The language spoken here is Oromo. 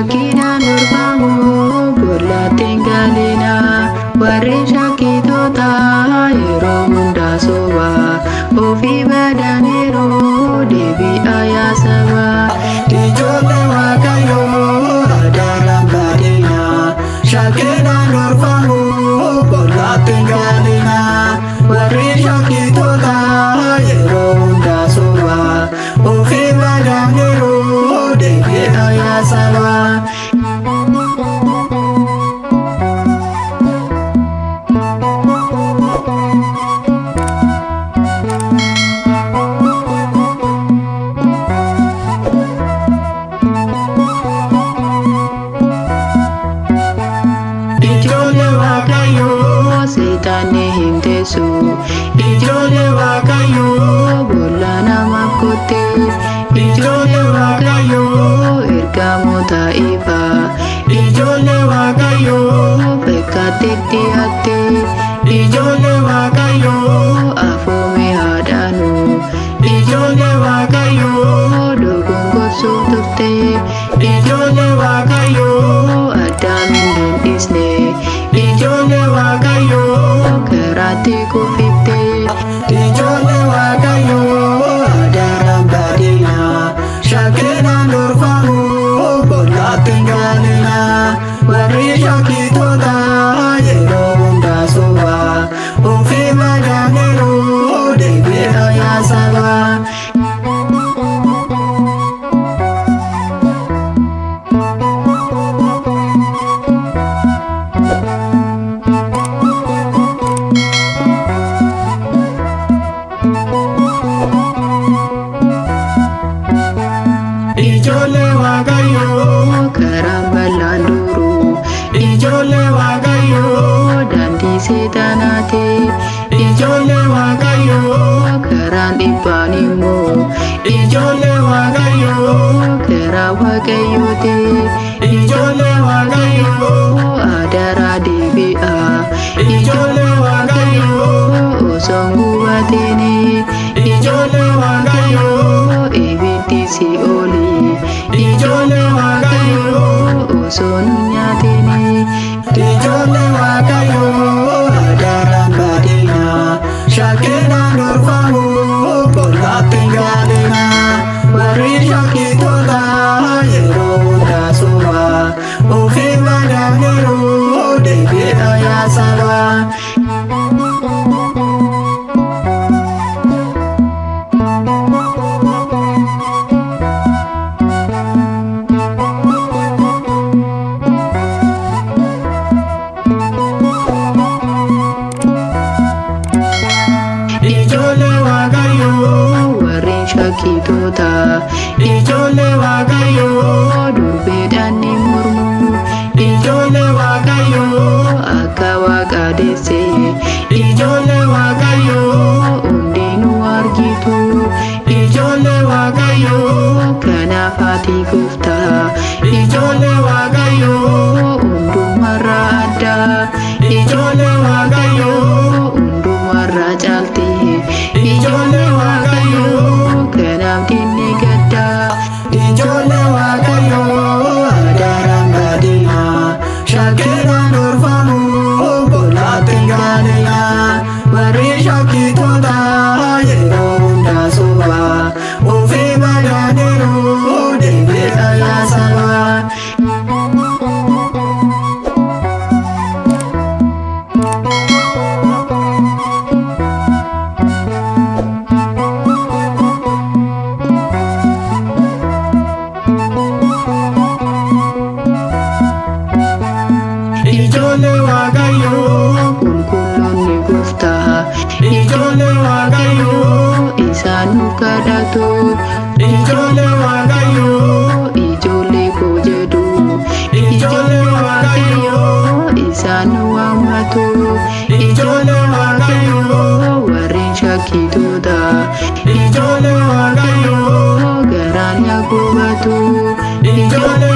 Shakinaan dorfamu bolla tinggalina warri shakkitoota yeroo hundaa soba ofii badaniiru deebi'aa yaa saba. Ijoollee Waaqayyoo adaaraan baadina shakinaan dorfamu bolla tinggalina warri shakkitoota yeroo hundaa soba ofii badaniiru deebi'aa yaa saba. Ijoollee Waaqayyoo seexanni hin teessu. Ijoollee Waaqayyoo bolla namaaf kotte. Ijoollee Waaqayyoo ergamoota ifa. Ijoollee Waaqayyoo fakkaatti dhiyaate. Ijoollee Waaqayyoo afoomee haadhaanu. Ijoollee Waaqayyoo dogongorsuuf turte. Ijoollee Waaqayyoo Addaamiin hin dhiisne. Ijoollee Waaqayyoo karaatti kuufifte. Ijoollee Waaqayyoo adaaraan baadina shakinaan dorfamu bolla tinggalina warri shakkitoota yeroo hundaa soba ofii badaniiru deebi'aa yaa saba. Ijoollee Waaqayyoo karaan bal'aan duru. Ijoollee Waaqayyoo daandii seexanaati. Ijoollee Waaqayyoo karaan dhibbaan immoo. Ijoollee Waaqayyoo karaa Waaqayyooti. Ijoollee Waaqayyoo adaraa deebi'aa. Ijoollee Waaqayyoo osoo hin gubatini. Ijoollee Waaqayyoo ibiddi Si'ooli. Ijoollee Waaqayyoo osoo hin nyaatini. Ijoollee Waaqayyoo adaaraan baadina shakinaan dorfamu bolla tinggalina warri shakkitoota yeroo hundaa soba ofii badaniiru deebi'aa yaa saba. Ijoollee Waaqayyoo warri shakkitoota. Ijoollee Waaqayyoo durbeedhaan ni mormu. Ijoollee Waaqayyoo akka Waaqa deesse. Ijoollee Waaqayyoo hundinuu argitu. Ijoollee Waaqayyoo kanaaf ati gufta. Ijoollee Waaqayyoo hundumarraa adda. Ijoollee Waaqayyoo hundumarraa caalti. Ijoollee Waaqayyoo kanaaf dinni gadda. Ijoollee Waaqayyoo adaaraan baadina shakinaan dorfamu bolla tinggalina warri shakkitoota yeroo hundaa soba ofii badaniiru deebi'aa yaa saba. Ijoollee Waaqayyoo qulqulloonni gooftaa. Ijoollee Waaqayyoo isaan nu kadhatu. Ijoollee Waaqayyoo ijoollee koo jedhu. Ijoollee Waaqayyoo isaan nu waammatu. Ijoollee Waaqayyoo warreen shakkitoota. Ijoollee Waaqayyoo garaan yaa gubatu. Ijoollee